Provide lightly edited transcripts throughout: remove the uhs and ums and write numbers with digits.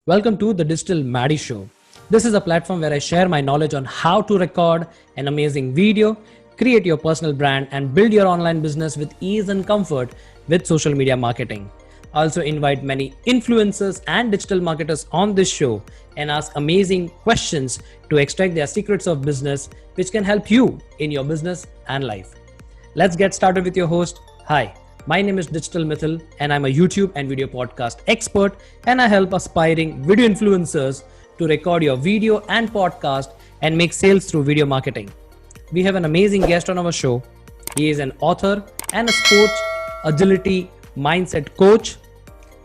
Welcome to the Digital Maddie Show. This is a platform where I share my knowledge on how to record an amazing video, create your personal brand, and build your online business with ease and comfort with social media marketing. I also invite many influencers and digital marketers on this show and ask amazing questions to extract their secrets of business, which can help you in your business and life. Let's get started with your host. Hi, my name is Digital Mithil and I'm a YouTube and video podcast expert, and I help aspiring video influencers to record your video and podcast and make sales through video marketing. We have an amazing guest on our show. He is an author and a sports agility mindset coach.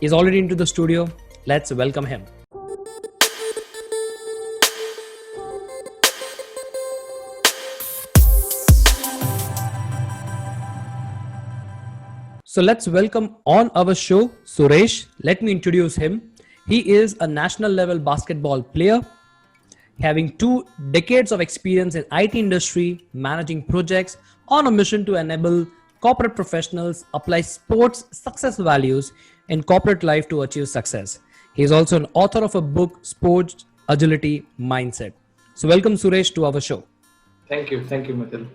He's already into the studio. Let's welcome him. So let's welcome on our show Suresh. Let me introduce him. He is a national level basketball player, having 2 decades of experience in IT industry, managing projects on a mission to enable corporate professionals apply sports success values in corporate life to achieve success. He is also an author of a book, Sports Agility Mindset. So welcome Suresh to our show. Thank you, Mithil.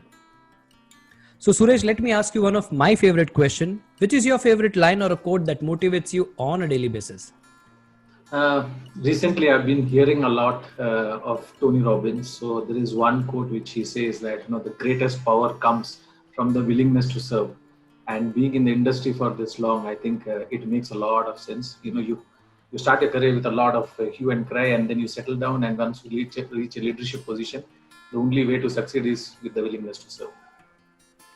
So Suresh, let me ask you one of my favorite question. Which is your favorite line or a quote that motivates you on a daily basis? Recently, I've been hearing a lot of Tony Robbins. So there is one quote which he says that the greatest power comes from the willingness to serve. And being in the industry for this long, I think it makes a lot of sense. You start your career with a lot of hue and cry, and then you settle down. And once you reach a leadership position, the only way to succeed is with the willingness to serve.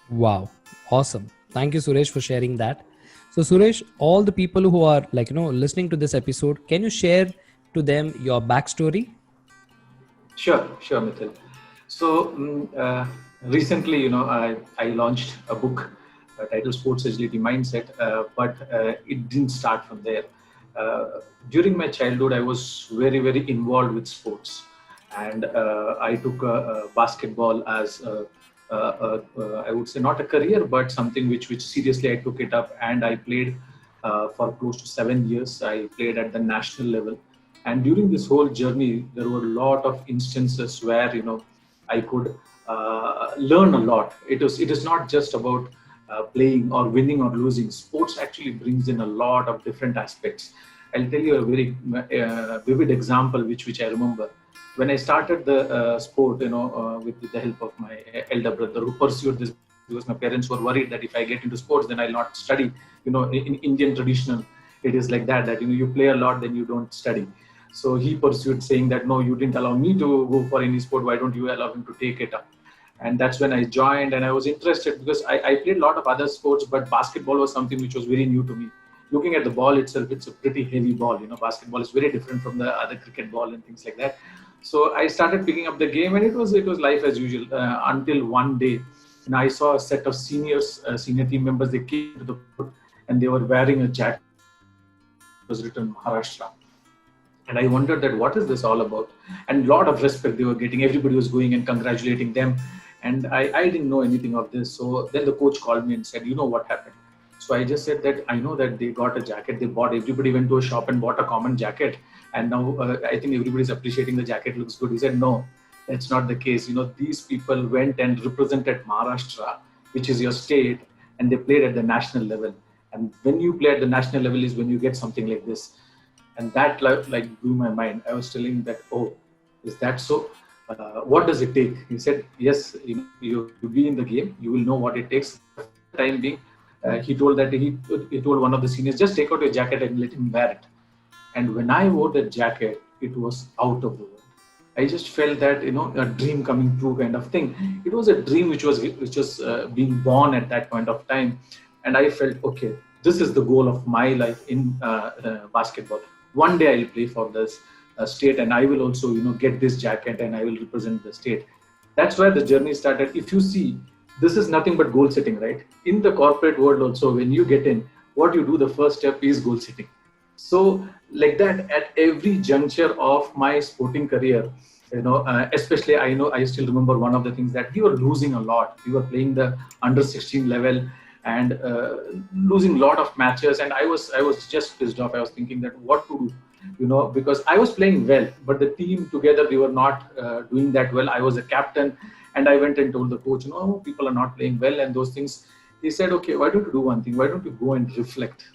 Wow. Awesome. Thank you, Suresh, for sharing that. So Suresh, all the people who are listening to this episode, can you share to them your backstory? Sure, Mithil. So recently, I launched a book titled Sports Agility Mindset, but it didn't start from there. During my childhood, I was very, very involved with sports, and I took basketball as I would say not a career, but something which seriously I took it up, and I played for close to 7 years. I played at the national level, and during this whole journey, there were a lot of instances where I could learn a lot. It is not just about playing or winning or losing. Sports actually brings in a lot of different aspects. I'll tell you a very vivid example which I remember. When I started the sport, with the help of my elder brother who pursued this, because my parents were worried that if I get into sports, then I'll not study. In Indian traditional, it is like that you play a lot, then you don't study. So he pursued, saying that, no, you didn't allow me to go for any sport. Why don't you allow him to take it up? And that's when I joined, and I was interested because I played a lot of other sports, but basketball was something which was very new to me. Looking at the ball itself, it's a pretty heavy ball. Basketball is very different from the other cricket ball and things like that. So I started picking up the game, and it was life as usual until one day, I saw a set of senior team members. They came to the court and they were wearing a jacket. It was written Maharashtra, and I wondered that what is this all about? And a lot of respect they were getting. Everybody was going and congratulating them, and I didn't know anything of this. So then the coach called me and said, "You know what happened?" So I just said that I know that they got a jacket. They bought. Everybody went to a shop and bought a common jacket. And now I think everybody's appreciating the jacket, looks good. He said, no, that's not the case. These people went and represented Maharashtra, which is your state, and they played at the national level. And when you play at the national level is when you get something like this. And that blew my mind. I was telling him that, oh, is that so? What does it take? He said, yes, you be in the game. You will know what it takes. For the time being, he told one of the seniors, just take out your jacket and let him wear it. And when I wore that jacket, it was out of the world. I just felt that, a dream coming true kind of thing. It was a dream which was being born at that point of time. And I felt, okay, this is the goal of my life in basketball. One day I'll play for this state, and I will also, get this jacket and I will represent the state. That's where the journey started. If you see, this is nothing but goal setting, right? In the corporate world also, when you get in, what you do, the first step is goal setting. So like that, at every juncture of my sporting career, especially I still remember one of the things that we were losing a lot. We were playing the under 16 level and losing a lot of matches. And I was just pissed off. I was thinking that what to do. because I was playing well, but the team together, they were not doing that well. I was a captain, and I went and told the coach, people are not playing well and those things. He said, okay, why don't you do one thing? Why don't you go and reflect?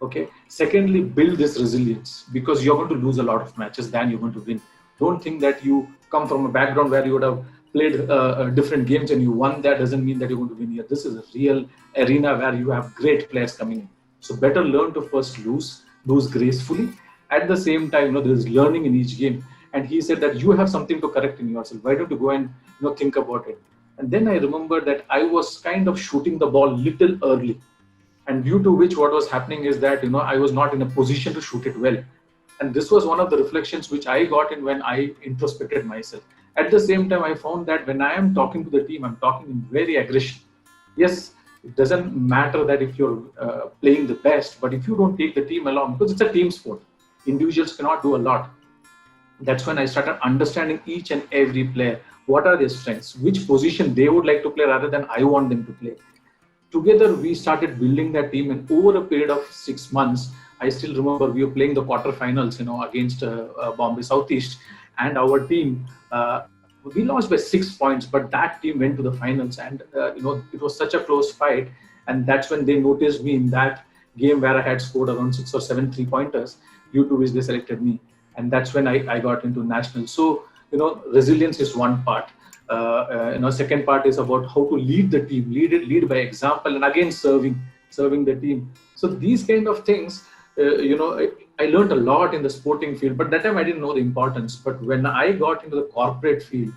Okay. Secondly, build this resilience, because you're going to lose a lot of matches than you're going to win. Don't think that you come from a background where you would have played different games and you won. That doesn't mean that you're going to win here. This is a real arena where you have great players coming in. So better learn to first lose gracefully. At the same time, there is learning in each game. And he said that you have something to correct in yourself. Why don't you go and think about it? And then I remember that I was kind of shooting the ball little early. And due to which what was happening is that, I was not in a position to shoot it well. And this was one of the reflections which I got in when I introspected myself. At the same time, I found that when I am talking to the team, I'm talking in very aggression. Yes, it doesn't matter that if you're playing the best, but if you don't take the team along, because it's a team sport, individuals cannot do a lot. That's when I started understanding each and every player. What are their strengths? Which position they would like to play rather than I want them to play. Together, we started building that team, and over a period of 6 months, I still remember we were playing the quarterfinals, against Bombay Southeast, and our team, we lost by 6 points, but that team went to the finals, and it was such a close fight, and that's when they noticed me in that game where I had scored around 6 or 7 3-pointers, due to which they selected me, and that's when I got into national. So resilience is one part. Second part is about how to lead the team, lead by example, and again serving the team. So these kind of things, I learned a lot in the sporting field, but that time I didn't know the importance. But when I got into the corporate field,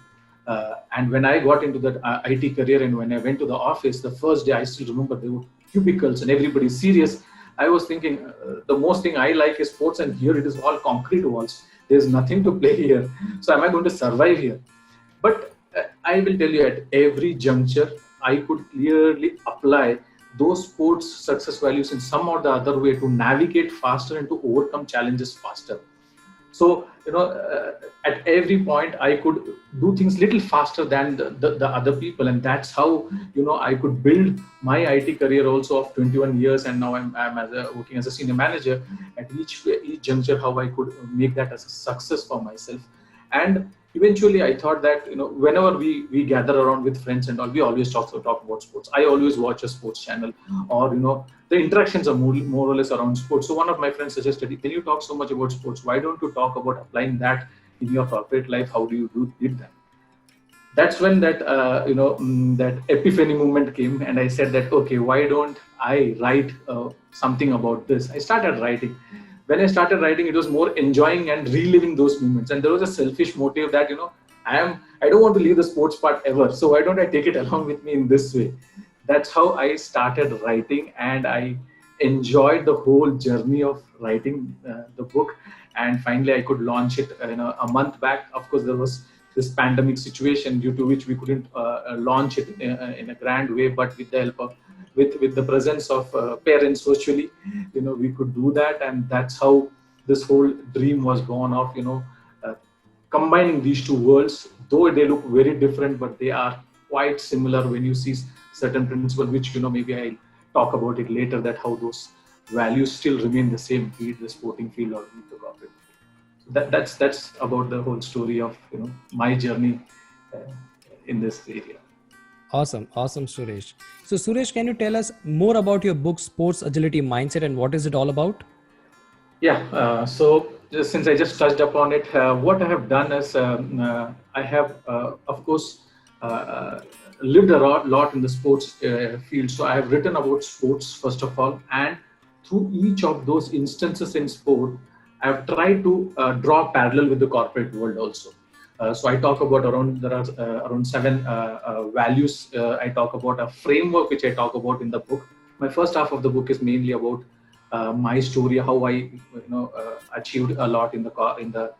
and when I got into the IT career, and when I went to the office, the first day I still remember there were cubicles and everybody's serious. I was thinking, the most thing I like is sports, and here it is all concrete walls. There's nothing to play here. So am I going to survive here? But I will tell you, at every juncture, I could clearly apply those sports success values in some or the other way to navigate faster and to overcome challenges faster. So, at every point, I could do things little faster than the other people. And that's how, I could build my IT career also of 21 years. And now I'm working as a senior manager. At each juncture, how I could make that as a success for myself. And eventually, I thought that, whenever we gather around with friends and all, we always talk about sports. I always watch a sports channel, or, the interactions are more or less around sports. So one of my friends suggested, can you talk so much about sports? Why don't you talk about applying that in your corporate life? How do you did that? That's when that, that epiphany moment came. And I said that, okay, why don't I write something about this? I started writing. When I started writing, it was more enjoying and reliving those moments. And there was a selfish motive that, I don't want to leave the sports part ever. So why don't I take it along with me in this way? That's how I started writing, and I enjoyed the whole journey of writing the book. And finally, I could launch it a month back. Of course, there was this pandemic situation due to which we couldn't launch it in a grand way, but with the help of with the presence of parents virtually, we could do that. And that's how this whole dream was born of, combining these two worlds, though they look very different, but they are quite similar when you see certain principles, which, maybe I'll talk about it later, that how those values still remain the same, be it the sporting field or be it the corporate field. So that's about the whole story of, my journey in this area. Awesome, Suresh. So Suresh, can you tell us more about your book, Sports Agility Mindset, and what is it all about? Yeah, so since I just touched upon it, what I have done is I have, of course, lived a lot in the sports field. So I have written about sports, first of all, and through each of those instances in sport, I have tried to draw a parallel with the corporate world also. So I talk about around 7 values. I talk about a framework which I talk about in the book. My first half of the book is mainly about my story, how I achieved a lot in the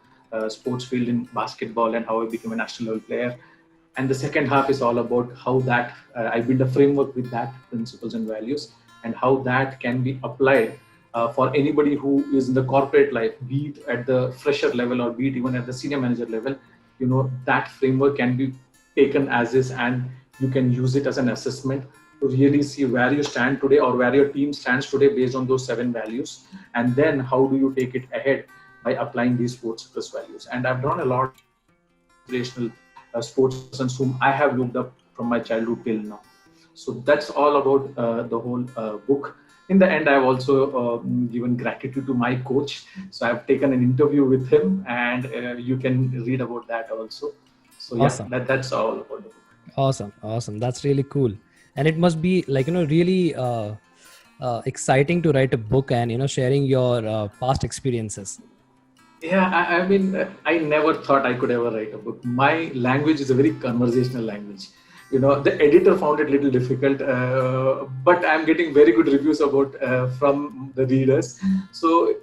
sports field in basketball, and how I became a national level player. And the second half is all about how that I build a framework with that principles and values, and how that can be applied for anybody who is in the corporate life, be it at the fresher level or be it even at the senior manager level. That framework can be taken as is, and you can use it as an assessment to really see where you stand today or where your team stands today based on those 7 values. And then how do you take it ahead applying these sports focus values. And I've drawn a lot of inspirational sports persons whom I have looked up from my childhood till now. So that's all about the whole book. In the end, I've also given gratitude to my coach. So I've taken an interview with him, and you can read about that also. So yeah, Awesome. that's all about the book. Awesome. That's really cool. And it must be like, really exciting to write a book and, sharing your past experiences. Yeah, I mean, I never thought I could ever write a book. My language is a very conversational language. The editor found it a little difficult, but I'm getting very good reviews about from the readers. So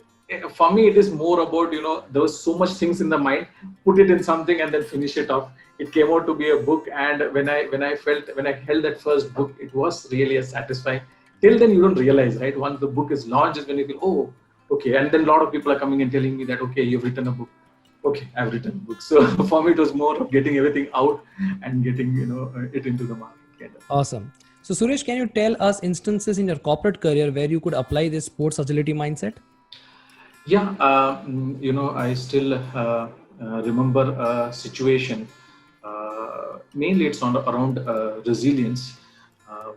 for me, it is more about, there was so much things in the mind, put it in something and then finish it off. It came out to be a book. And when I held that first book, it was really a satisfying. Till then, you don't realize, right? Once the book is launched is when you feel, oh, okay. And then a lot of people are coming and telling me that, okay, you've written a book. Okay, I've written a book. So for me, it was more of getting everything out and getting, it into the market. Kind of. Awesome. So Suresh, can you tell us instances in your corporate career where you could apply this sports agility mindset? Yeah, I still remember a situation. Mainly it's around resilience.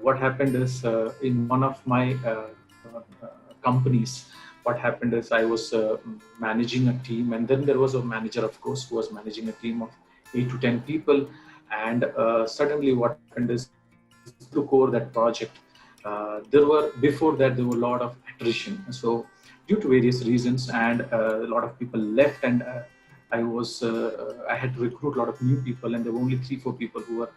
What happened is in one of my companies, what happened is I was managing a team, and then there was a manager, of course, who was managing a team of 8 to 10 people. And suddenly what happened is, took over that project. Before that, there were a lot of attrition. So due to various reasons, and a lot of people left, and I had to recruit a lot of new people, and there were only 3-4 people who were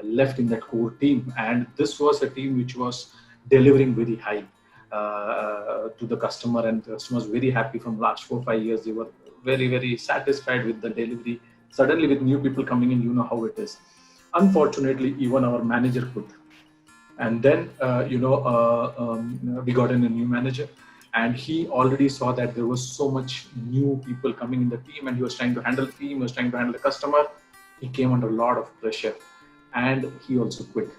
left in that core team. And this was a team which was delivering very high to the customer, and the customer was very happy. From last 4-5 years, they were very, very satisfied with the delivery. Suddenly, with new people coming in, you know how it is. Unfortunately, even our manager quit. And then, we got in a new manager, and he already saw that there was so much new people coming in the team, and he was trying to handle the team, he was trying to handle the customer. He came under a lot of pressure, and he also quit.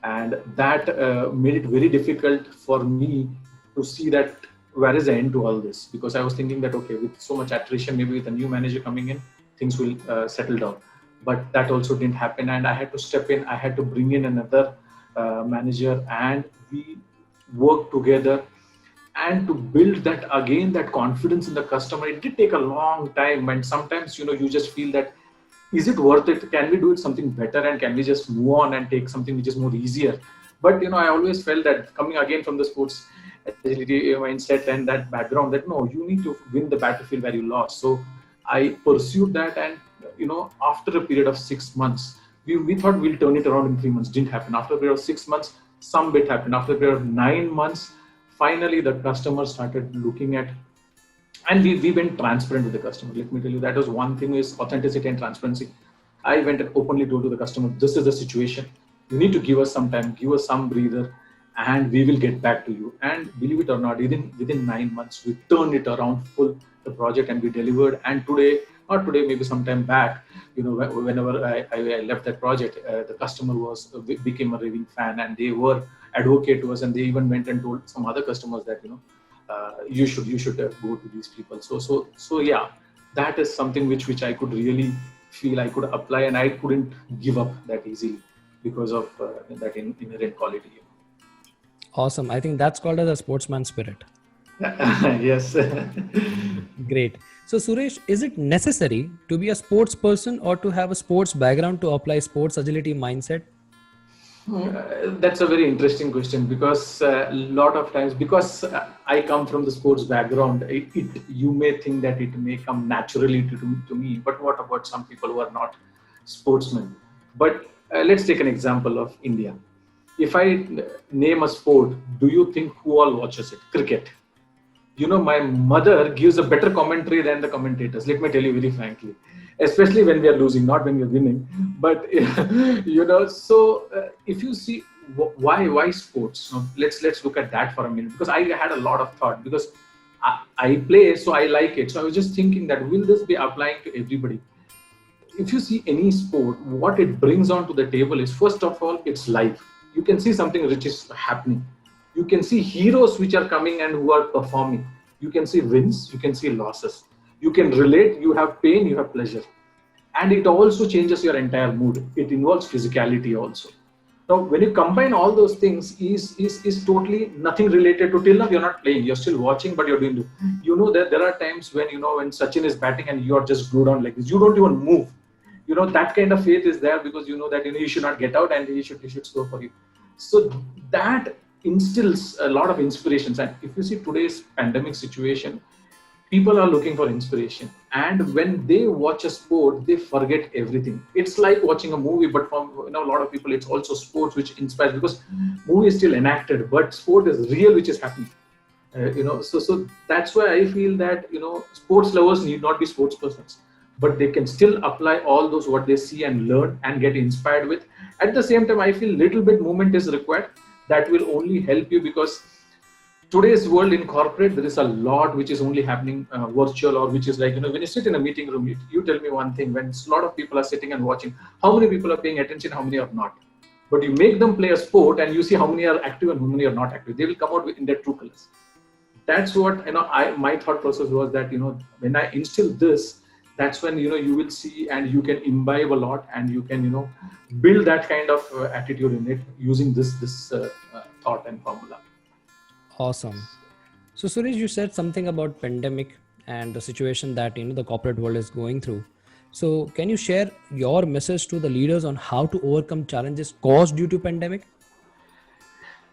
And that made it very difficult for me to see that where is the end to all this, because I was thinking that, okay, with so much attrition, maybe with a new manager coming in, things will settle down. But that also didn't happen, and I had to step in. I had to bring in another manager, and we worked together. And to build that again, that confidence in the customer, it did take a long time. And sometimes, you just feel that, is it worth it? Can we do it something better? And can we just move on and take something which is more easier? But, I always felt that, coming again from the sports agility mindset and that background, that no, you need to win the battlefield where you lost. So I pursued that. And, after a period of 6 months, we thought we'll turn it around in 3 months. Didn't happen. After a period of 6 months, some bit happened. After a period of 9 months, finally the customer started looking at, and we went transparent with the customer. Let me tell you, that was one thing, is authenticity and transparency. I went and openly told to the customer, this is the situation. You need to give us some time, give us some breather, and we will get back to you. And believe it or not, within 9 months, we turned it around the project, and we delivered. And today, not today, maybe sometime back, whenever I left that project, the customer became a raving fan, and they were advocate to us, and they even went and told some other customers that, you should go to these people. So yeah, that is something which I could really feel I could apply, and I couldn't give up that easily because of that inherent quality. Awesome. I think that's called as a sportsman spirit. Yes. Great. So Suresh, is it necessary to be a sports person or to have a sports background to apply sports agility mindset? That's a very interesting question, because a lot of times, because I come from the sports background, you may think that it may come naturally to me. But what about some people who are not sportsmen? But let's take an example of India. If I name a sport, do you think who all watches it? Cricket. My mother gives a better commentary than the commentators. Let me tell you very frankly, especially when we are losing, not when we are winning. But so if you see why sports, let's look at that for a minute, because I had a lot of thought, because I play, so I like it. So I was just thinking that, will this be applying to everybody? If you see any sport, what it brings onto the table is, first of all, it's live. You can see something which is happening. You can see heroes which are coming and who are performing. You can see wins, you can see losses. You can relate, you have pain, you have pleasure. And it also changes your entire mood. It involves physicality also. Now, when you combine all those things, is totally nothing related to till now you're not playing, you're still watching, but you're doing. You know that there are times when when Sachin is batting and you're just glued on like this, you don't even move. That kind of faith is there because you know that you should not get out and he should score for you. So that instills a lot of inspirations. And if you see today's pandemic situation, people are looking for inspiration, and when they watch a sport they forget everything. It's like watching a movie, but for a lot of people it's also sports which inspires, because movie is still enacted but sport is real, which is happening. So that's why I feel that sports lovers need not be sports persons, but they can still apply all those what they see and learn and get inspired with. At the same time, I feel little bit movement is required. That will only help you, because today's world in corporate, there is a lot which is only happening virtual, or which is like, when you sit in a meeting room, you tell me one thing, when a lot of people are sitting and watching, how many people are paying attention, how many are not? But you make them play a sport and you see how many are active and how many are not active. They will come out in their true colors. That's what, my thought process was that, when I instill this, that's when, you will see and you can imbibe a lot, and you can, build that kind of attitude in it using this thought and formula. Awesome. So Suresh, you said something about pandemic and the situation that the corporate world is going through. So can you share your message to the leaders on how to overcome challenges caused due to pandemic?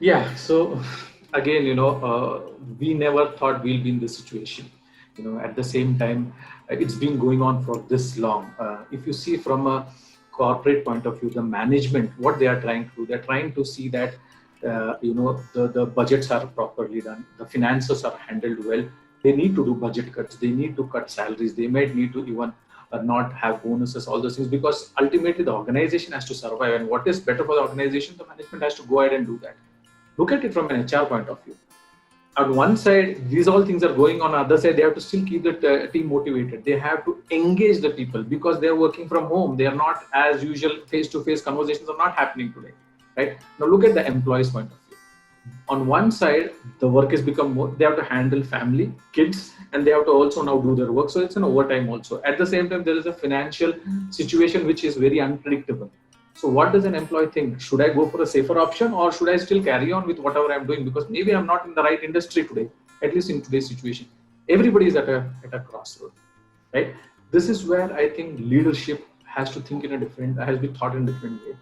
Yeah. So again, we never thought we'll be in this situation. At the same time, it's been going on for this long. If you see from a corporate point of view, the management, what they are trying to do, they're trying to see that the budgets are properly done, the finances are handled well. They need to do budget cuts, they need to cut salaries, they might need to even not have bonuses, all those things, because ultimately the organization has to survive, and what is better for the organization, the management has to go ahead and do that. Look at it from an HR point of view. On one side, these all things are going on the other side, they have to still keep the team motivated. They have to engage the people because they're working from home. They are not, as usual, face-to-face conversations are not happening today. Right? Now look at the employee's point of view. On one side, the work has become more, they have to handle family, kids, and they have to also now do their work. So it's an overtime also. At the same time, there is a financial situation which is very unpredictable. So what does an employee think? Should I go for a safer option, or should I still carry on with whatever I'm doing? Because maybe I'm not in the right industry today, at least in today's situation. Everybody is at a crossroad, right? This is where I think leadership has to think in has been thought in a different way.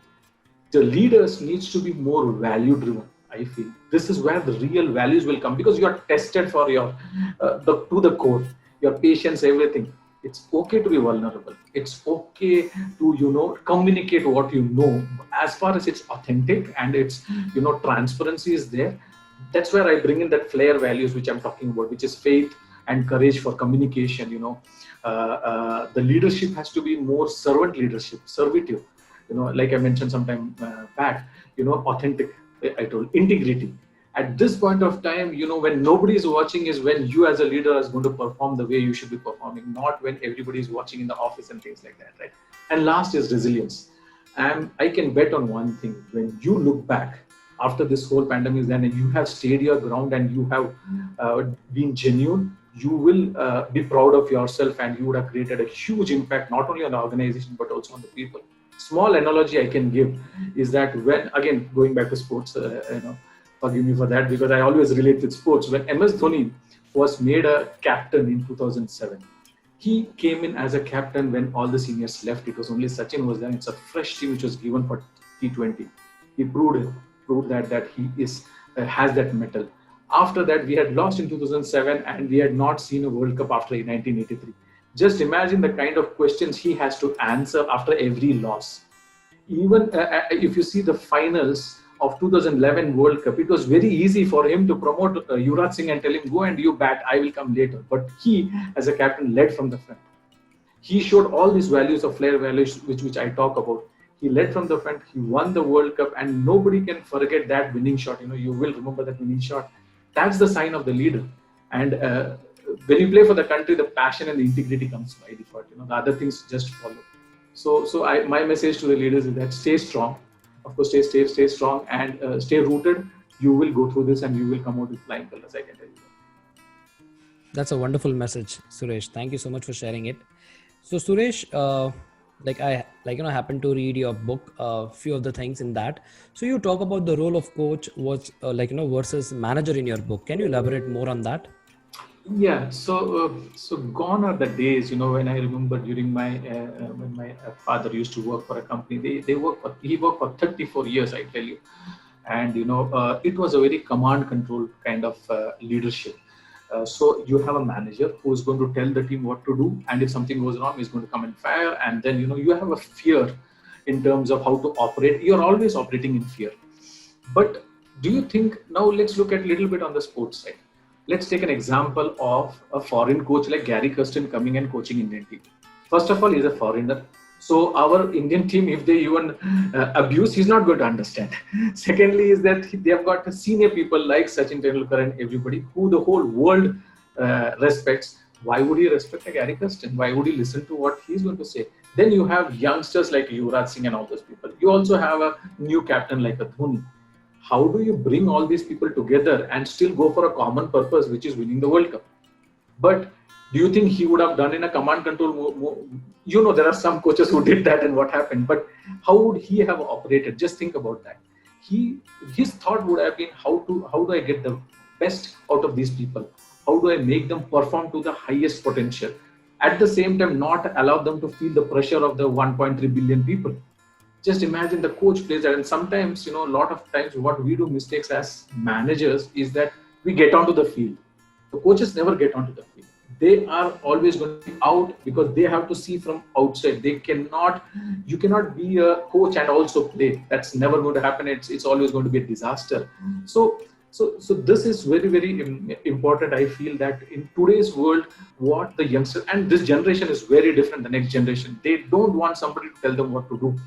The leaders needs to be more value driven. I feel this is where the real values will come, because you are tested for your to the core, your patience, everything. It's okay to be vulnerable. It's okay to communicate what you know, as far as it's authentic and it's transparency is there. That's where I bring in that flair values which I'm talking about, which is faith and courage for communication. The leadership has to be more servant leadership, servitude. Like I mentioned sometime back, authentic, I told, integrity. At this point of time, when nobody is watching is when you as a leader is going to perform the way you should be performing, not when everybody is watching in the office and things like that, right? And last is resilience. And I can bet on one thing: when you look back after this whole pandemic is done and you have stayed your ground and you have been genuine, you will be proud of yourself, and you would have created a huge impact, not only on the organization, but also on the people. Small analogy I can give is that when, again, going back to sports, forgive me for that because I always relate with sports. When MS Dhoni was made a captain in 2007, he came in as a captain when all the seniors left. It was only Sachin was there. It's a fresh team which was given for T20. He proved that he has that mettle. After that, we had lost in 2007 and we had not seen a World Cup after 1983. Just imagine the kind of questions he has to answer after every loss. Even if you see the finals of 2011 World Cup, it was very easy for him to promote Yuvraj Singh and tell him, go and you bat, I will come later. But he, as a captain, led from the front. He showed all these values of flair values, which I talk about. He led from the front, he won the World Cup, and nobody can forget that winning shot. You will remember that winning shot. That's the sign of the leader. And when you play for the country, the passion and the integrity comes by default. The other things just follow. So my message to the leaders is that stay strong. Of course, stay strong and stay rooted. You will go through this and you will come out with flying colors, I can tell you. That's a wonderful message, Suresh. Thank you so much for sharing it. So, Suresh, happen to read your book, a few of the things in that. So, you talk about the role of coach was versus manager in your book. Can you elaborate more on that? Yeah, so gone are the days, when I remember during my when my father used to work for a company. He worked for 34 years, I tell you, and it was a very command control kind of leadership. So you have a manager who is going to tell the team what to do, and if something goes wrong, he's going to come and fire. And then you have a fear in terms of how to operate. You're always operating in fear. But do you think, now let's look at a little bit on the sports side. Let's take an example of a foreign coach like Gary Kirsten coming and coaching Indian team. First of all, he's a foreigner. So our Indian team, if they even abuse, he's not going to understand. Secondly, is that they have got senior people like Sachin Tendulkar and everybody who the whole world respects. Why would he respect a Gary Kirsten? Why would he listen to what he's going to say? Then you have youngsters like Yuvraj Singh and all those people. You also have a new captain like a Dhoni. How do you bring all these people together and still go for a common purpose, which is winning the World Cup? But do you think he would have done in a command control? There are some coaches who did that and what happened, but how would he have operated? Just think about that. His thought would have been, how do I get the best out of these people? How do I make them perform to the highest potential? At the same time, not allow them to feel the pressure of the 1.3 billion people. Just imagine the coach plays that. And sometimes, a lot of times what we do mistakes as managers is that we get onto the field. The coaches never get onto the field. They are always going to be out because they have to see from outside. You cannot be a coach and also play. That's never going to happen. It's always going to be a disaster. So this is very, very important. I feel that in today's world, what the youngsters, and this generation is very different, the next generation, they don't want somebody to tell them what to do.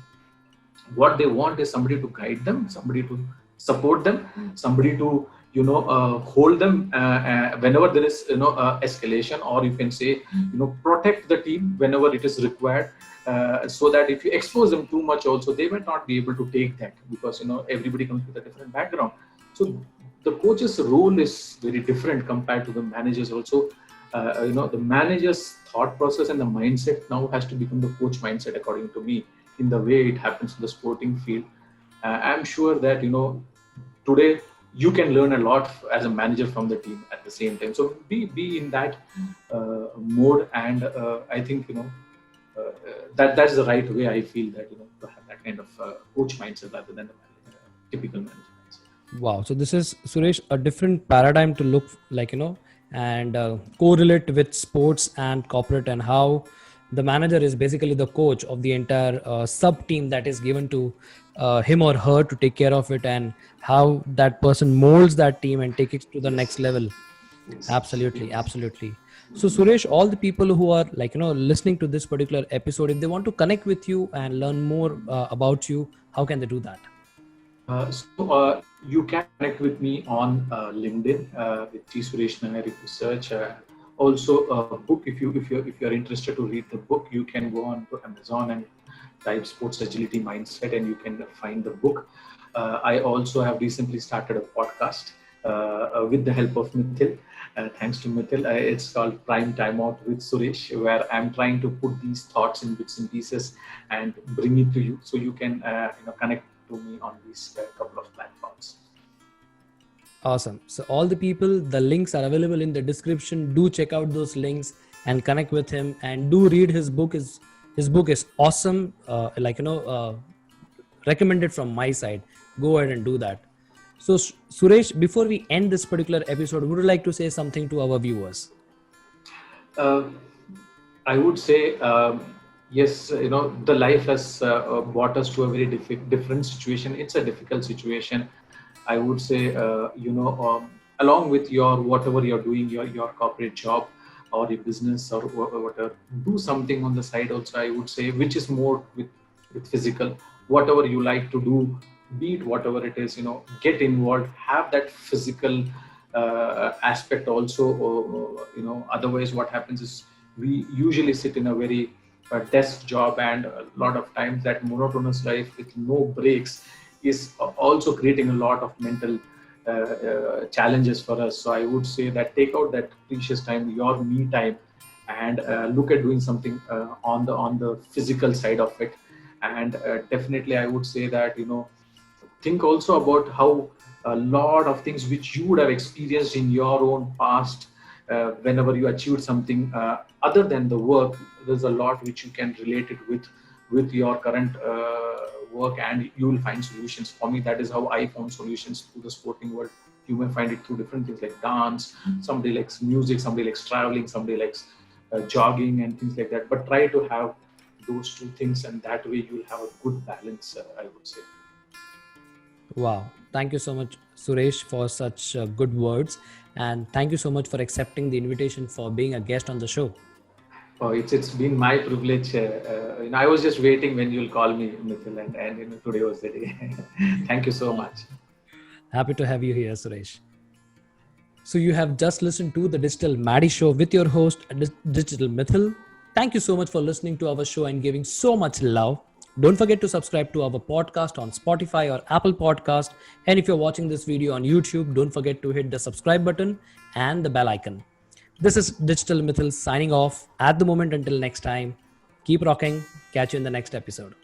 What they want is somebody to guide them, somebody to support them, somebody to hold them whenever there is escalation, or you can say protect the team whenever it is required, so that if you expose them too much also, they might not be able to take that, because everybody comes with a different background. So the coach's role is very different compared to the managers also. The manager's thought process and the mindset now has to become the coach mindset, according to me, in the way it happens in the sporting field. I'm sure that today you can learn a lot as a manager from the team at the same time. So be in that mode, and I think that's the right way. I feel that to have that kind of coach mindset rather than the typical manager mindset. Wow. So this is, Suresh, a different paradigm to look and correlate with sports and corporate, and how the manager is basically the coach of the entire sub team that is given to him or her to take care of it, and how that person molds that team and take it to the next level. Yes. Absolutely. So Suresh, all the people who are listening to this particular episode, if they want to connect with you and learn more about you, how can they do that? You can connect with me on LinkedIn with T. Suresh Nair if you search. Also, a book. If you're interested to read the book, you can go on to Amazon and type Sports Agility Mindset, and you can find the book. I also have recently started a podcast with the help of Mithil. Thanks to Mithil, it's called Prime Timeout with Suresh, where I'm trying to put these thoughts in bits and pieces and bring it to you, so you can connect to me on these couple of platforms. Awesome. So all the people, the links are available in the description. Do check out those links and connect with him, and do read his book. His book is awesome. Recommended from my side. Go ahead and do that. So Suresh, before we end this particular episode, would you like to say something to our viewers? I would say, yes, the life has brought us to a very different situation. It's a difficult situation. I would say, along with your whatever you're doing, your corporate job or your business or whatever, do something on the side also, I would say, which is more with physical. Whatever you like to do, be it whatever it is, get involved, have that physical aspect also. Otherwise what happens is we usually sit in a very desk job, and a lot of times that monotonous life with no breaks is also creating a lot of mental challenges for us. So I would say that take out that precious time, your me time, and look at doing something on the physical side of it. And definitely I would say that, think also about how a lot of things which you would have experienced in your own past, whenever you achieved something other than the work, there's a lot which you can relate it with your current work, and you will find solutions. For me, that is how I found solutions to the sporting world. You may find it through different things like dance, somebody likes music, somebody likes traveling, somebody likes jogging and things like that. But try to have those two things, and that way you'll have a good balance, I would say. Wow. Thank you so much, Suresh, for such good words. And thank you so much for accepting the invitation for being a guest on the show. Oh, it's been my privilege. I was just waiting when you'll call me, Mithil, and today was the day. Thank you so much. Happy to have you here, Suresh. So you have just listened to the Digital Maddie Show with your host, Digital Mithil. Thank you so much for listening to our show and giving so much love. Don't forget to subscribe to our podcast on Spotify or Apple Podcast. And if you're watching this video on YouTube, don't forget to hit the subscribe button and the bell icon. This is Digital Mithil signing off at the moment. Until next time, keep rocking. Catch you in the next episode.